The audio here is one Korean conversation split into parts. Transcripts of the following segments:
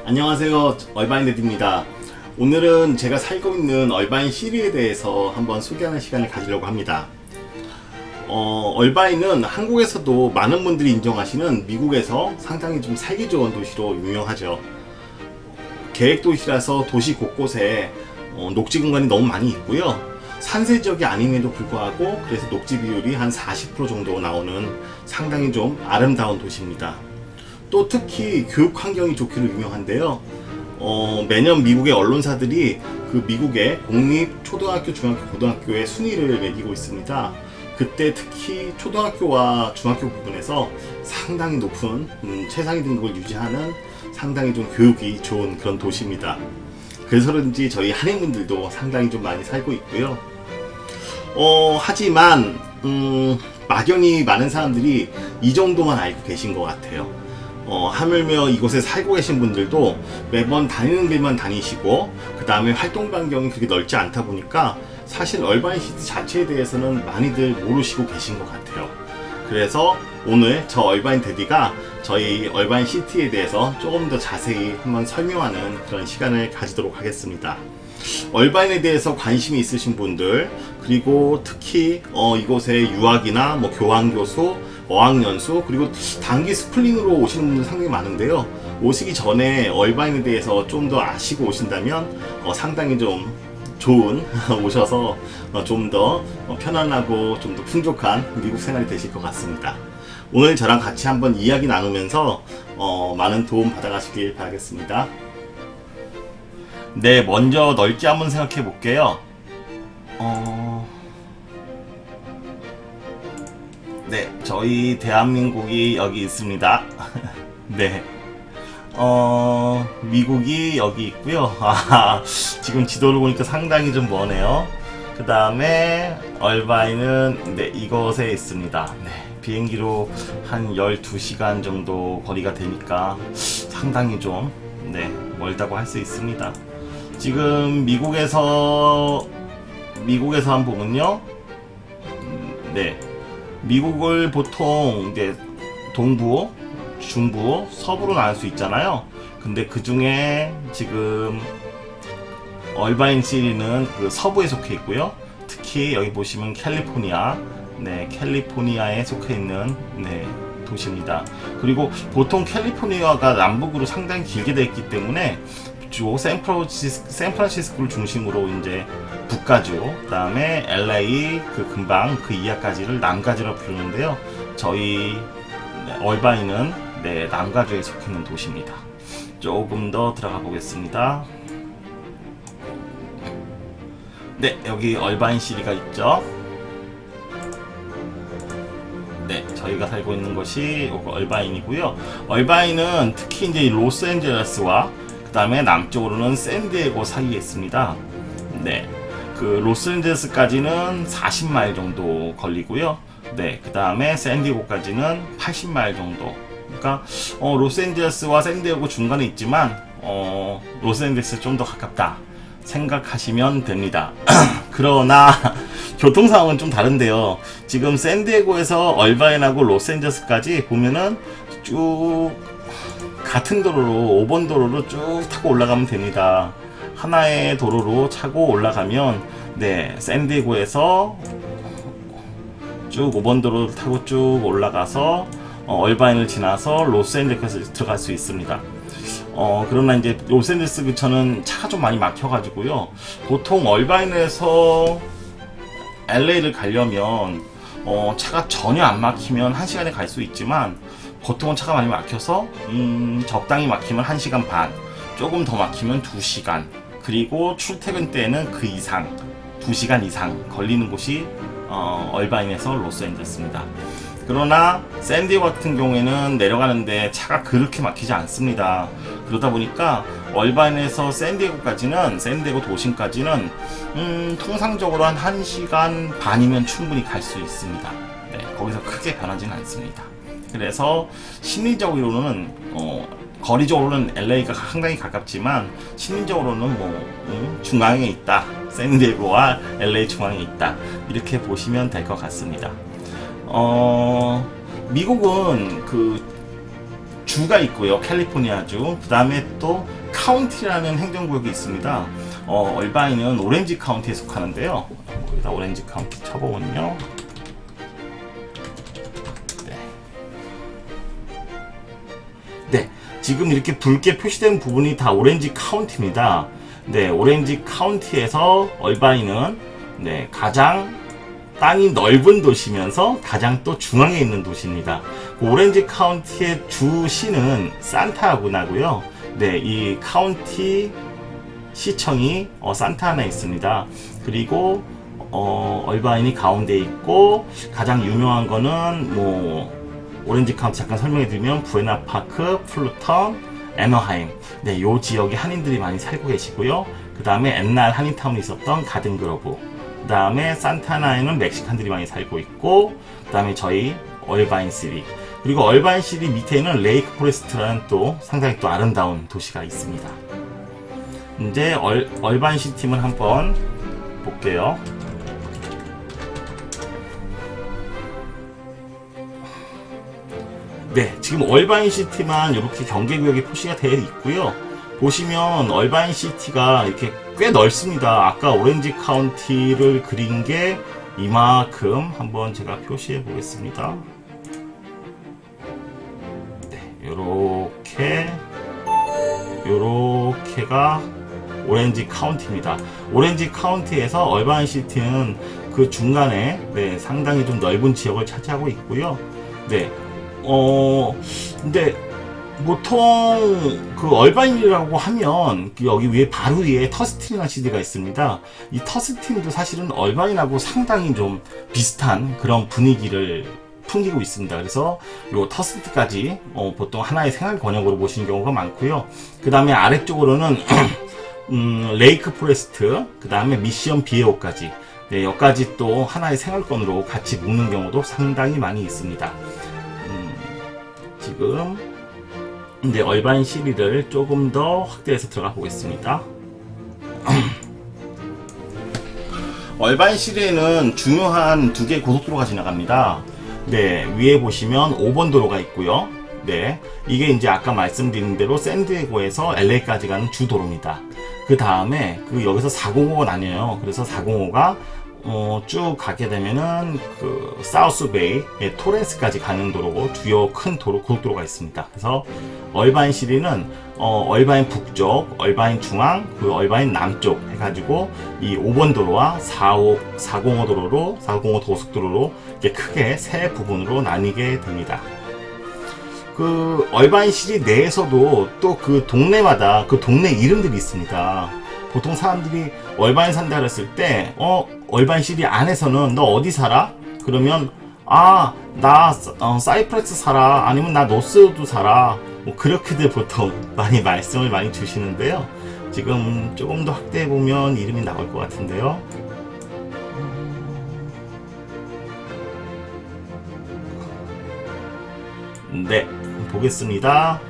안녕하세요, 얼바인 데드입니다. 오늘은 제가 살고 있는 얼바인 시리에 대해서 한번 소개하는 시간을 가지려고 합니다. 얼바인은 한국에서도 많은 분들이 인정하시는 미국에서 상당히 좀 살기 좋은 도시로 유명하죠. 계획도시라서 도시 곳곳에 녹지 공간이 너무 많이 있고요. 산세 지역이 아님에도 불구하고 그래서 녹지 비율이 한 40% 정도 나오는 상당히 좀 아름다운 도시입니다. 또 특히 교육 환경이 좋기로 유명한데요. 매년 미국의 언론사들이 그 미국의 공립 초등학교, 중학교, 고등학교의 순위를 매기고 있습니다. 그때 특히 초등학교와 중학교 부분에서 상당히 높은 최상위 등급을 유지하는 상당히 좀 교육이 좋은 그런 도시입니다. 그래서 그런지 저희 한인분들도 상당히 좀 많이 살고 있고요. 하지만 막연히 많은 사람들이 이 정도만 알고 계신 것 같아요. 하물며 이곳에 살고 계신 분들도 매번 다니는 길만 다니시고 그 다음에 활동 반경이 그렇게 넓지 않다 보니까 사실 얼바인 시티 자체에 대해서는 많이들 모르시고 계신 것 같아요. 그래서 오늘 저 얼바인 데디가 저희 얼바인 시티에 대해서 조금 더 자세히 한번 설명하는 그런 시간을 가지도록 하겠습니다. 얼바인에 대해서 관심이 있으신 분들, 그리고 특히 이곳에 유학이나 교환교수, 어학연수, 그리고 단기 스플링으로 오시는 분들 상당히 많은데요. 오시기 전에 얼바인에 대해서 좀 더 아시고 오신다면 상당히 좀 좋은 오셔서 좀 더 편안하고 좀 더 풍족한 미국 생활이 되실 것 같습니다. 오늘 저랑 같이 한번 이야기 나누면서 많은 도움 받아가시길 바라겠습니다. 네, 먼저 넓지 한번 생각해 볼게요. 네, 저희 대한민국이 여기 있습니다. 네. 미국이 여기 있고요. 지금 지도를 보니까 상당히 좀 머네요. 그 다음에 얼바인은 네, 이곳에 있습니다. 네, 비행기로 한 12시간 정도 거리가 되니까 상당히 좀 네, 멀다고 할 수 있습니다. 지금 미국에서 한번 보면요. 네. 미국을 보통 이제 동부, 중부, 서부로 나눌 수 있잖아요. 근데 그 중에 지금 얼바인 시리는 그 서부에 속해 있고요. 특히 여기 보시면 캘리포니아, 네, 캘리포니아에 속해 있는 네, 도시입니다. 그리고 보통 캘리포니아가 남북으로 상당히 길게 되어 있기 때문에 주 샌프란시스코를 중심으로 이제 북가주, 그 다음에 LA 그 근방 그 이하까지를 남가주라 부르는데요. 저희 얼바인은 네, 남가주에 속해 있는 도시입니다. 조금 더 들어가 보겠습니다. 네, 여기 얼바인 시리가 있죠. 네, 저희가 살고 있는 곳이 얼바인이고요. 얼바인은 특히 이제 로스앤젤레스와 그 다음에 남쪽으로는 샌디에고 사이에 있습니다. 네, 그 로스앤젤레스까지는 40마일 정도 걸리고요. 네, 그 다음에 샌디에고까지는 80마일 정도. 그러니까 로스앤젤레스와 샌디에고 중간에 있지만 로스앤젤레스 좀 더 가깝다 생각하시면 됩니다. 그러나 교통 상황은 좀 다른데요. 지금 샌디에고에서 얼바인하고 로스앤젤레스까지 보면은 쭉 같은 도로로 5번 도로로 쭉 타고 올라가면 됩니다. 하나의 도로로 차고 올라가면 네, 샌디에고에서 쭉 5번 도로를 타고 쭉 올라가서 얼바인을 지나서 로스앤젤레스에 들어갈 수 있습니다. 그러나 이제 로스앤젤레스 근처는 차가 좀 많이 막혀가지고요. 보통 얼바인에서 LA를 가려면 차가 전혀 안 막히면 1시간에 갈 수 있지만 보통은 차가 많이 막혀서 적당히 막히면 1시간 반, 조금 더 막히면 2시간, 그리고 출퇴근 때는 그 이상 2시간 이상 걸리는 곳이 얼바인에서 로스앤젤레스입니다. 그러나 샌디에고 같은 경우에는 내려가는데 차가 그렇게 막히지 않습니다. 그러다 보니까 얼바인에서 샌디에고 도심까지는 통상적으로 한 1시간 반이면 충분히 갈 수 있습니다. 네, 거기서 크게 변하지는 않습니다. 그래서 심리적으로는 거리적으로는 LA가 상당히 가깝지만 심리적으로는 중앙에 있다. 샌디에고와 LA 중앙에 있다. 이렇게 보시면 될 것 같습니다. 미국은 그 주가 있고요. 캘리포니아주. 그 다음에 또 카운티라는 행정구역이 있습니다. 얼바인은 오렌지 카운티에 속하는데요. 여기다 오렌지 카운티 쳐보면요. 네, 지금 이렇게 붉게 표시된 부분이 다 오렌지 카운티입니다. 네, 오렌지 카운티에서 얼바인은 네, 가장 땅이 넓은 도시면서 가장 또 중앙에 있는 도시입니다. 그 오렌지 카운티의 주시는 산타아나고요. 네, 이 카운티 시청이 산타아나에 있습니다. 그리고 얼바인이 가운데 있고 가장 유명한 거는 뭐 오렌지 카운티 잠깐 설명해 드리면 부에나파크, 플루턴, 애너하임. 네, 요 지역에 한인들이 많이 살고 계시고요. 그 다음에 옛날 한인타운이 있었던 가든그로브. 그 다음에 산타나에는 멕시칸들이 많이 살고 있고, 그 다음에 저희 얼바인 시리. 그리고 얼바인 시리 밑에는 레이크 포레스트라는 또 상당히 또 아름다운 도시가 있습니다. 이제 얼바인 시티를 한번 볼게요. 네, 지금 얼바인 시티만 이렇게 경계구역이 표시가 되어 있고요. 보시면 얼바인 시티가 이렇게 꽤 넓습니다. 아까 오렌지 카운티를 그린 게 이만큼 한번 제가 표시해 보겠습니다. 네, 요렇게가 오렌지 카운티입니다. 오렌지 카운티에서 얼바인 시티는 그 중간에 네, 상당히 좀 넓은 지역을 차지하고 있고요. 네, 근데 보통 그 얼바인이라고 하면 여기 위에 바로 위에 터스틴이라는 시티가 있습니다. 이 터스틴도 사실은 얼바인하고 상당히 좀 비슷한 그런 분위기를 풍기고 있습니다. 그래서 요 터스틴까지 보통 하나의 생활 권역으로 보시는 경우가 많고요. 그 다음에 아래쪽으로는 레이크 포레스트, 그 다음에 미시언 비에오까지, 네, 여기까지 또 하나의 생활권으로 같이 묶는 경우도 상당히 많이 있습니다. 지금 이제 얼바인 시리를 조금 더 확대해서 들어가 보겠습니다. 얼바인 시리에는 중요한 두 개의 고속도로가 지나갑니다. 네, 위에 보시면 5번 도로가 있고요. 네, 이게 이제 아까 말씀드린 대로 샌디에고에서 LA까지 가는 주도로입니다. 그 다음에 여기서 405가 나뉘어요. 그래서 405가 쭉 가게 되면은 그 사우스베이의 토렌스까지 가는 도로고 주요 큰 고속도로가 있습니다. 그래서 얼바인 시리는 얼바인 북쪽, 얼바인 중앙, 얼바인 남쪽 해가지고 이 5번 도로와 405 도로로 405 고속도로로 이렇게 크게 세 부분으로 나뉘게 됩니다. 그 얼바인 시리 내에서도 또 그 동네마다 그 동네 이름들이 있습니다. 보통 사람들이 얼바인 산다 그랬을 때 얼바인 시리 안에서는 너 어디 살아? 그러면 나 사이프레스 살아, 아니면 나 노스우드 살아, 뭐 그렇게들 보통 많이 말씀을 많이 주시는데요. 지금 조금 더 확대해 보면 이름이 나올 것 같은데요. 네, 보겠습니다.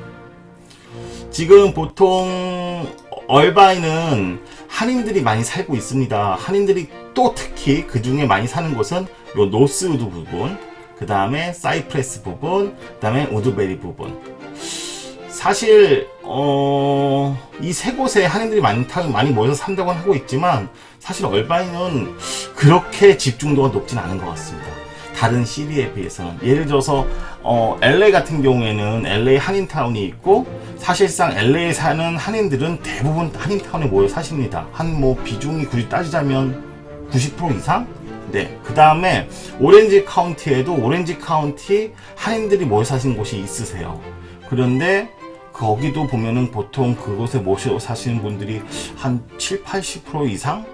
지금 보통 얼바인은 한인들이 많이 살고 있습니다. 한인들이 또 특히 그 중에 많이 사는 곳은 요 노스우드 부분, 그 다음에 사이프레스 부분, 그 다음에 우드베리 부분. 사실 이 세 곳에 한인들이 많이 모여서 산다고 하고 있지만 사실 얼바인은 그렇게 집중도가 높진 않은 것 같습니다. 다른 시리에 비해서는. 예를 들어서 LA 같은 경우에는 LA 한인타운이 있고, 사실상 LA에 사는 한인들은 대부분 한인타운에 모여 사십니다. 한 뭐 비중이 굳이 따지자면 90% 이상? 네. 그 다음에 오렌지 카운티에도 오렌지 카운티 한인들이 모여 사시는 곳이 있으세요. 그런데 거기도 보면은 보통 그곳에 모여 사시는 분들이 한 70-80% 이상?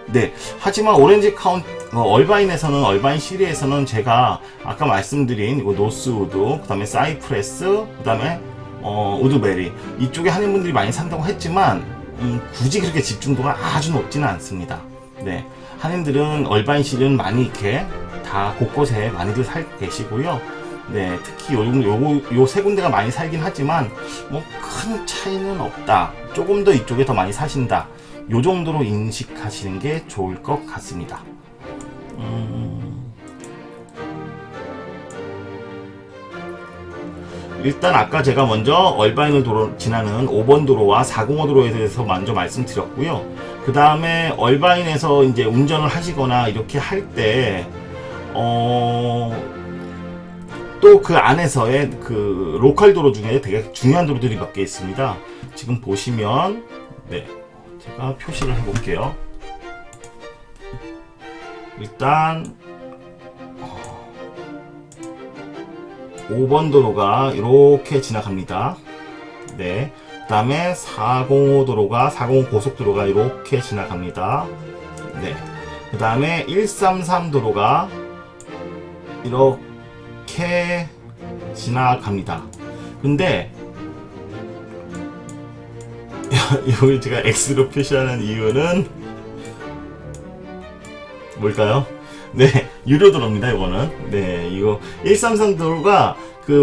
네. 하지만 오렌지 카운티, 얼바인에서는, 얼바인 시리에서는 제가 아까 말씀드린 이거 노스우드, 그 다음에 사이프레스, 그 다음에 우드베리, 이쪽에 한인분들이 많이 산다고 했지만 굳이 그렇게 집중도가 아주 높지는 않습니다. 네. 한인들은 얼바인 시리는 많이 이렇게 다 곳곳에 많이들 살고 계시고요. 네. 특히 요 세 군데가 많이 살긴 하지만 뭐 큰 차이는 없다. 조금 더 이쪽에 더 많이 사신다. 요 정도로 인식하시는 게 좋을 것 같습니다. 일단 아까 제가 먼저 얼바인을 지나는 5번 도로와 405 도로에 대해서 먼저 말씀드렸고요. 그 다음에 얼바인에서 이제 운전을 하시거나 이렇게 할 때, 또 그 안에서의 그 로컬 도로 중에 되게 중요한 도로들이 몇 개 있습니다. 지금 보시면, 네, 제가 표시를 해볼게요. 일단 5번 도로가 이렇게 지나갑니다. 네. 그 다음에 405 도로가, 405 고속도로가 이렇게 지나갑니다. 네. 그 다음에 133 도로가 이렇게 지나갑니다. 근데, 여기 제가 X로 표시하는 이유는 뭘까요? 네, 유료 도로입니다, 이거는. 네, 이거 133 도로가 그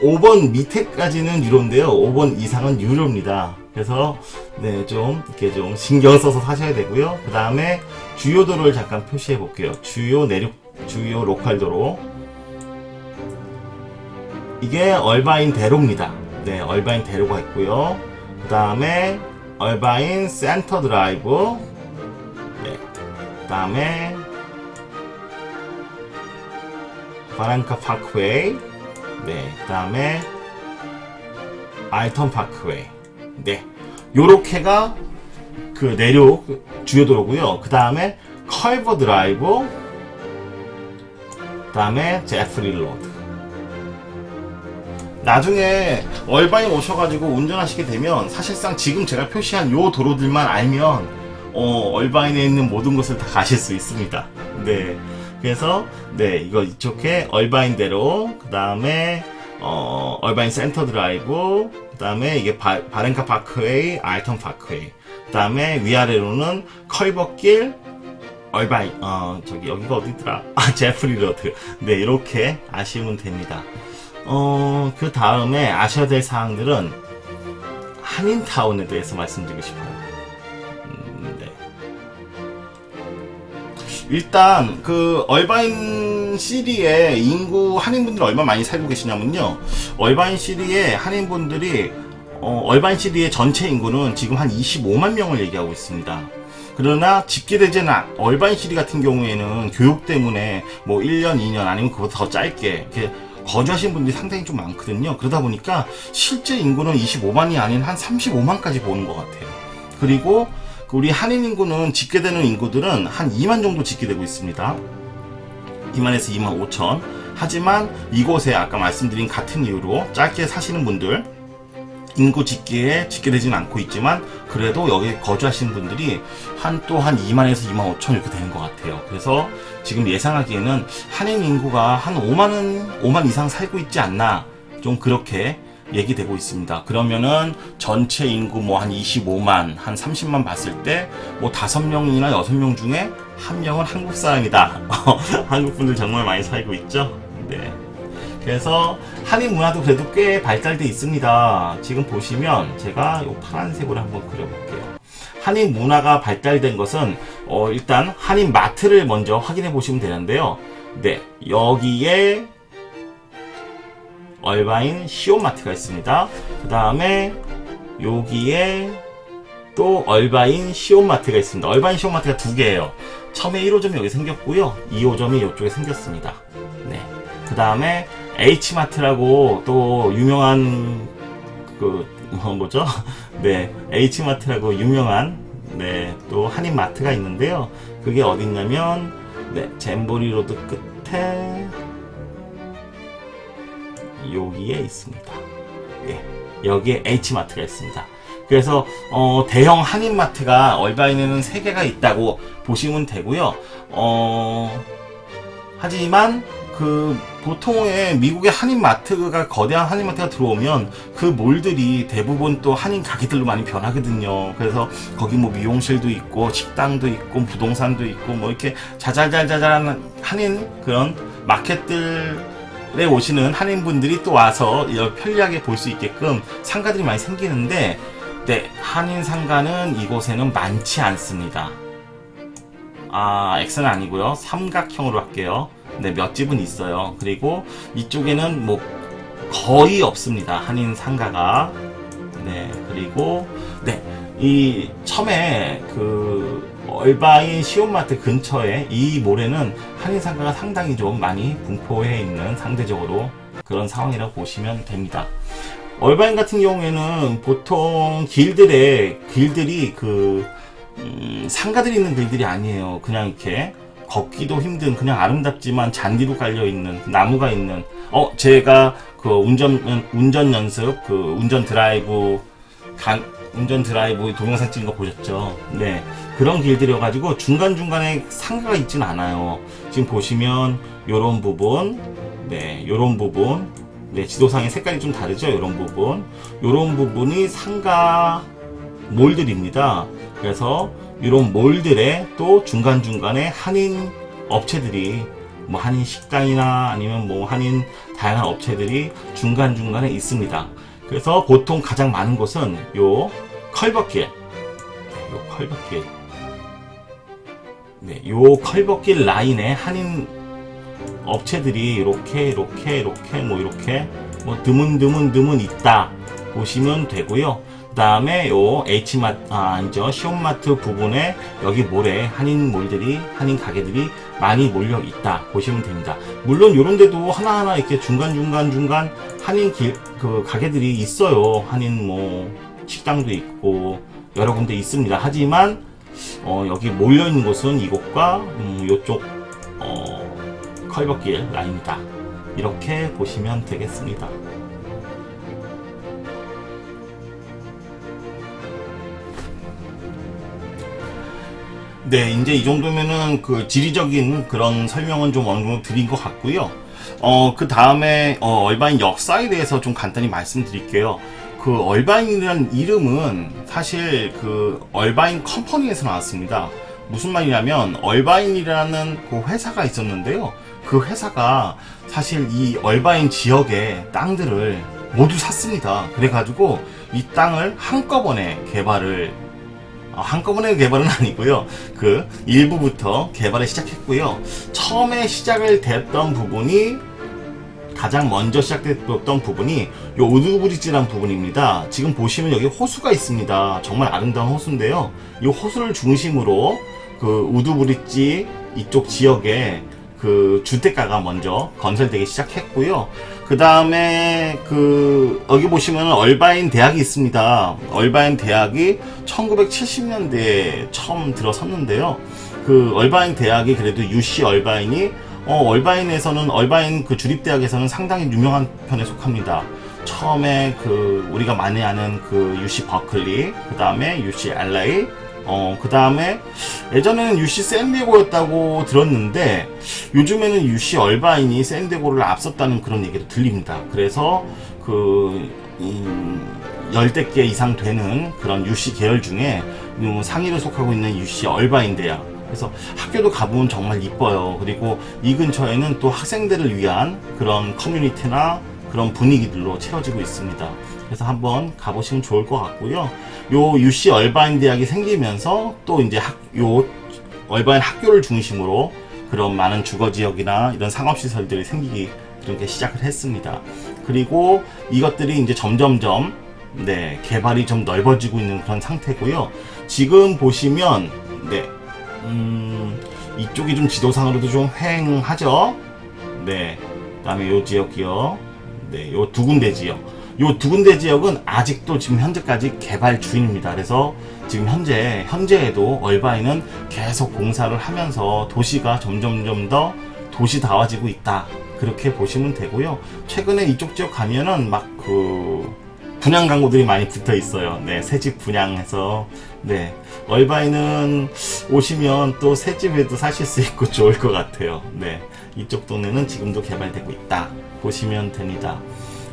5번 밑에까지는 유료인데요. 5번 이상은 유료입니다. 그래서 네, 좀 이렇게 좀 신경 써서 사셔야 되고요. 그 다음에 주요 도로를 잠깐 표시해 볼게요. 주요 로컬 도로. 이게 얼바인 대로입니다. 네, 얼바인 대로가 있고요. 그 다음에 얼바인 센터 드라이브. 네, 그 다음에 바란카 파크웨이, 네, 그 다음에 알턴 파크웨이, 네, 요렇게가 그 내륙 주요 도로고요. 그 다음에 컬버 드라이브, 그 다음에 제프리 로드. 나중에 얼바인 오셔가지고 운전하시게 되면 사실상 지금 제가 표시한 요 도로들만 알면 얼바인에 있는 모든 곳을 다 가실 수 있습니다. 네. 그래서 네, 이거 이쪽에 얼바인대로, 그 다음에 얼바인 센터 드라이브, 그 다음에 이게 바렌카 파크웨이, 알턴 파크웨이, 그 다음에 위아래로는 컬버길, 얼바인, 저기 여기가 어디더라? 제프리 로드. 네, 이렇게 아시면 됩니다. 그 다음에 아셔야 될 사항들은 한인타운에 대해서 말씀드리고 싶어요. 네. 일단 그 얼바인 시리에 인구 한인분들 얼마 많이 살고 계시냐면요, 얼바인 시리에 한인분들이 얼바인 시리의 전체 인구는 지금 한 25만 명을 얘기하고 있습니다. 그러나 집계되지 않은 얼바인 시리 같은 경우에는 교육 때문에 뭐 1년, 2년 아니면 그보다 더 짧게 이렇게 거주하시는 분들이 상당히 좀 많거든요. 그러다 보니까 실제 인구는 25만이 아닌 한 35만까지 보는 것 같아요. 그리고 우리 한인 인구는 집계되는 인구들은 한 2만 정도 집계되고 있습니다. 2만에서 2만 5천. 하지만 이곳에 아까 말씀드린 같은 이유로 짧게 사시는 분들, 인구 집계에 집계되지는 않고 있지만 그래도 여기 거주하시는 분들이 한 2만에서 2만 5천 이렇게 되는 것 같아요. 그래서 지금 예상하기에는 한인 인구가 한 5만 이상 살고 있지 않나, 좀 그렇게 얘기되고 있습니다. 그러면은 전체 인구 뭐 한 25만, 한 30만 봤을 때 뭐 5명이나 6명 중에 1명은 한국 사람이다. 한국 분들 정말 많이 살고 있죠. 네. 그래서 한인 문화도 그래도 꽤 발달돼 있습니다. 지금 보시면 제가 이 파란색으로 한번 그려볼게요. 한인 문화가 발달된 것은 일단 한인 마트를 먼저 확인해 보시면 되는데요. 네, 여기에 얼바인 시온마트가 있습니다. 그 다음에 여기에 또 얼바인 시온마트가 있습니다. 얼바인 시온마트가 두 개예요. 처음에 1호점이 여기 생겼고요, 2호점이 이쪽에 생겼습니다. 네. 그 다음에 H마트라고 또 유명한 뭐죠? 네, H마트라고 유명한 네, 또 한인마트가 있는데요. 그게 어디 있냐면 네, 잼보리 로드 끝에 여기에 있습니다. 예, 여기에 H마트가 있습니다. 그래서 대형 한인마트가 얼바인에는 3개가 있다고 보시면 되고요. 하지만 그 보통의 미국의 한인마트가, 거대한 한인마트가 들어오면 그 몰들이 대부분 또 한인 가게들로 많이 변하거든요. 그래서 거기 뭐 미용실도 있고 식당도 있고 부동산도 있고 뭐 이렇게 자잘자잘한 한인 그런 마켓들에 오시는 한인분들이 또 와서 편리하게 볼 수 있게끔 상가들이 많이 생기는데, 네, 한인 상가는 이곳에는 많지 않습니다. X는 아니고요, 삼각형으로 할게요. 네, 몇 집은 있어요. 그리고 이쪽에는 뭐 거의 없습니다. 한인 상가가. 네, 그리고 네, 이 처음에 그 얼바인 시온마트 근처에 이 몰에는 한인 상가가 상당히 좀 많이 분포해 있는 상대적으로 그런 상황이라고 보시면 됩니다. 얼바인 같은 경우에는 보통 길들이 그 상가들이 있는 길들이 아니에요. 그냥 이렇게 걷기도 힘든 그냥 아름답지만 잔디로 깔려 있는 나무가 있는 제가 그 운전 연습 그 운전 드라이브 동영상 찍은 거 보셨죠? 네, 그런 길들여가지고 중간중간에 상가가 있진 않아요. 지금 보시면 요런 부분, 네, 요런 부분, 네, 지도상의 색깔이 좀 다르죠? 요런 부분이 상가 몰들입니다. 그래서 이런 몰들에 또 중간중간에 한인 업체들이 뭐 한인 식당이나 아니면 뭐 한인 다양한 업체들이 중간중간에 있습니다. 그래서 보통 가장 많은 곳은 요 컬버길, 네, 요 컬버길 라인에 한인 업체들이 이렇게 드문 있다 보시면 되고요. 그 다음에 요 시온마트 부분에 여기 몰에 한인 가게들이 많이 몰려 있다 보시면 됩니다. 물론 요런 데도 하나하나 이렇게 중간 한인 그 가게들이 있어요. 한인 뭐 식당도 있고 여러 군데 있습니다. 하지만 여기 몰려 있는 곳은 이곳과 요쪽 컬버길 라인이다. 이렇게 보시면 되겠습니다. 네, 이제 이 정도면은 그 지리적인 그런 설명은 좀 어느 정도 드린 것 같고요. 그 다음에 얼바인 역사에 대해서 좀 간단히 말씀드릴게요. 그 얼바인이라는 이름은 사실 그 얼바인 컴퍼니에서 나왔습니다. 무슨 말이냐면 얼바인이라는 그 회사가 있었는데요. 그 회사가 사실 이 얼바인 지역의 땅들을 모두 샀습니다. 그래가지고 이 땅을 한꺼번에 개발은 아니고요. 그 일부부터 개발을 시작했고요. 처음에 시작을 됐던 부분이 가장 먼저 시작됐던 부분이 요 우드브리지라는 부분입니다. 지금 보시면 여기 호수가 있습니다. 정말 아름다운 호수인데요. 이 호수를 중심으로 그 우드브리지 이쪽 지역에 그 주택가가 먼저 건설되기 시작했고요. 그 다음에 그 여기 보시면 얼바인 대학이 있습니다. 얼바인 대학이 1970년대에 처음 들어섰는데요. 그 얼바인 대학이 그래도 UC 얼바인이 얼바인에서는 얼바인 그 주립대학에서는 상당히 유명한 편에 속합니다. 처음에 그 우리가 많이 아는 그 UC 버클리, 그 다음에 UC LA, 그 다음에 예전에는 UC 샌디에고였다고 들었는데 요즘에는 UC 얼바인이 샌디에고를 앞섰다는 그런 얘기도 들립니다. 그래서 그 열대 개 이상 되는 그런 UC 계열 중에 상위를 속하고 있는 UC 얼바인 대학. 그래서 학교도 가보면 정말 이뻐요. 그리고 이 근처에는 또 학생들을 위한 그런 커뮤니티나 그런 분위기들로 채워지고 있습니다. 그래서 한번 가보시면 좋을 것 같고요. 요 UC 얼바인 대학이 생기면서 또 이제 요 얼바인 학교를 중심으로 그런 많은 주거지역이나 이런 상업시설들이 생기기 그렇게 시작을 했습니다. 그리고 이것들이 이제 점점점 네, 개발이 좀 넓어지고 있는 그런 상태고요. 지금 보시면 네, 이쪽이 좀 지도상으로도 좀 휑하죠. 네, 그다음에 요 지역이요. 네, 요 두 군데 지역. 요 두 군데 지역은 아직도 지금 현재까지 개발 중입니다. 그래서 지금 현재에도 얼바인은 계속 공사를 하면서 도시가 점점점 더 도시다워지고 있다. 그렇게 보시면 되고요. 최근에 이쪽 지역 가면은 막 그 분양 광고들이 많이 붙어 있어요. 네, 새집 분양해서 네, 얼바인은 오시면 또 새집에도 사실 수 있고 좋을 것 같아요. 네, 이쪽 동네는 지금도 개발되고 있다 보시면 됩니다.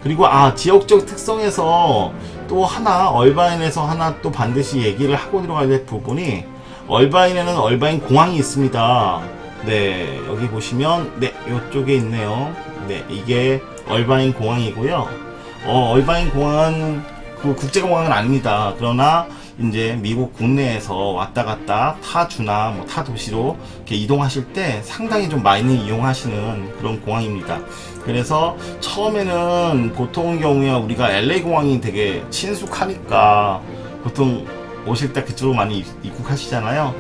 그리고 지역적 특성에서 또 하나 얼바인에서 하나 또 반드시 얘기를 하고 들어가야 될 부분이 얼바인에는 얼바인 공항이 있습니다. 네, 여기 보시면 네, 이쪽에 있네요. 네, 이게 얼바인 공항이고요. 얼바인 공항은 그 국제공항은 아닙니다. 그러나 이제 미국 국내에서 왔다 갔다 타 주나 뭐 타 도시로 이렇게 이동하실 때 상당히 좀 많이 이용하시는 그런 공항입니다. 그래서 처음에는 보통 경우에 우리가 LA 공항이 되게 친숙하니까 보통 오실 때 그쪽으로 많이 입국하시잖아요.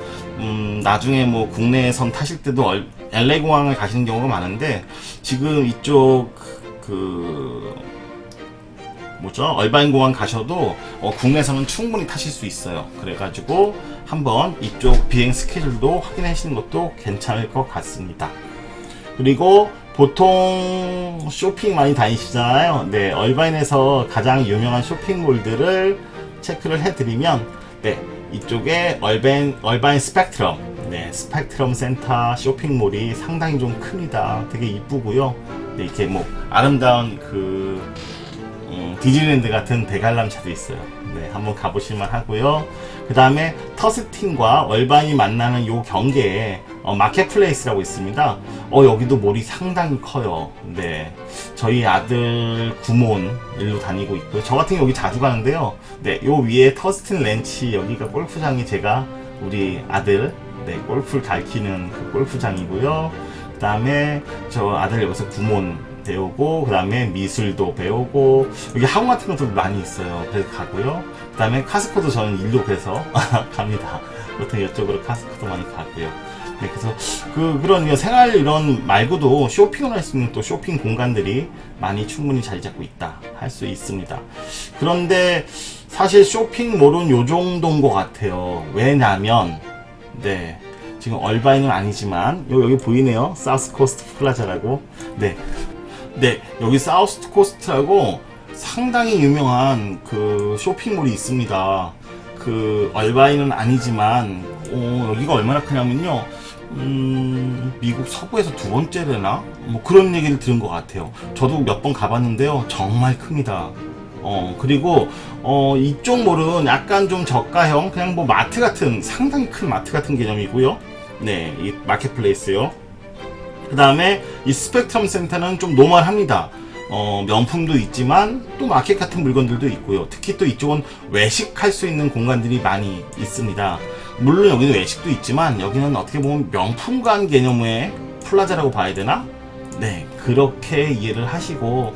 나중에 뭐 국내선 타실 때도 LA 공항을 가시는 경우가 많은데, 지금 이쪽 뭐죠? 얼바인 공항 가셔도 국내선은 충분히 타실 수 있어요. 그래가지고 한번 이쪽 비행 스케줄도 확인하시는 것도 괜찮을 것 같습니다. 그리고 보통 쇼핑 많이 다니시잖아요. 네, 얼바인에서 가장 유명한 쇼핑몰들을 체크를 해드리면, 네, 이쪽에 얼바인 스펙트럼, 네, 스펙트럼 센터 쇼핑몰이 상당히 좀 큽니다. 되게 이쁘고요. 네, 이렇게 뭐 아름다운 디즈니랜드 같은 대관람차도 있어요. 네, 한번 가보실만 하고요. 그 다음에 터스틴과 얼바인이 만나는 요 경계에 마켓플레이스라고 있습니다. 여기도 몰이 상당히 커요. 네, 저희 아들 구몬 일로 다니고 있고요. 저 같은 경우 여기 자주 가는데요. 네, 요 위에 터스틴 렌치, 여기가 골프장이 제가 우리 아들 골프를 가르치는 그 골프장이고요. 그 다음에 저 아들 여기서 구몬 배우고, 그 다음에 미술도 배우고, 여기 학원 같은 것도 많이 있어요. 그래서 가고요. 그 다음에 카스코도 저는 일로 그래서 갑니다. 보통 이쪽으로 카스코도 많이 가고요. 네, 그래서 그런 생활 이런 말고도 쇼핑을 할 수 있는 또 쇼핑 공간들이 많이 충분히 자리 잡고 있다 할 수 있습니다. 그런데 사실 쇼핑몰은 요 정도인 것 같아요. 왜냐면 네, 지금 얼바인은 아니지만 여기 보이네요. 사우스 코스트 플라자라고. 네, 여기 사우스 코스트라고 상당히 유명한 그 쇼핑몰이 있습니다. 그 얼바인은 아니지만 여기가 얼마나 크냐면요, 미국 서부에서 두 번째래나 뭐 그런 얘기를 들은 것 같아요. 저도 몇 번 가봤는데요, 정말 큽니다. 그리고 이쪽 몰은 약간 좀 저가형, 그냥 뭐 마트 같은, 상당히 큰 마트 같은 개념이고요. 네, 이 마켓플레이스요. 그 다음에 이 스펙트럼 센터는 좀 노멀합니다. 명품도 있지만 또 마켓 같은 물건들도 있고요. 특히 또 이쪽은 외식할 수 있는 공간들이 많이 있습니다. 물론 여기는 외식도 있지만 여기는 어떻게 보면 명품관 개념의 플라자라고 봐야 되나? 네, 그렇게 이해를 하시고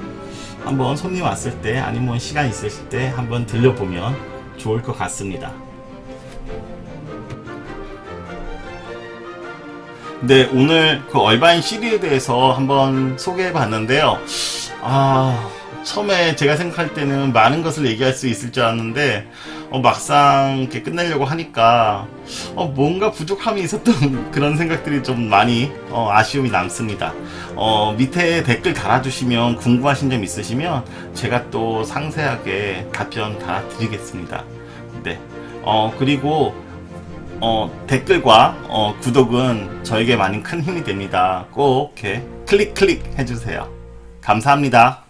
한번 손님 왔을 때 아니면 시간 있으실 때 한번 들려보면 좋을 것 같습니다. 네, 오늘 그 얼바인 시리에 대해서 한번 소개해 봤는데요. 처음에 제가 생각할 때는 많은 것을 얘기할 수 있을 줄 알았는데, 막상 이렇게 끝내려고 하니까, 뭔가 부족함이 있었던 그런 생각들이 좀 많이, 아쉬움이 남습니다. 밑에 댓글 달아주시면 궁금하신 점 있으시면 제가 또 상세하게 답변 달아드리겠습니다. 네. 그리고, 댓글과 구독은 저에게 많이 큰 힘이 됩니다. 꼭 이렇게 클릭 해주세요. 감사합니다.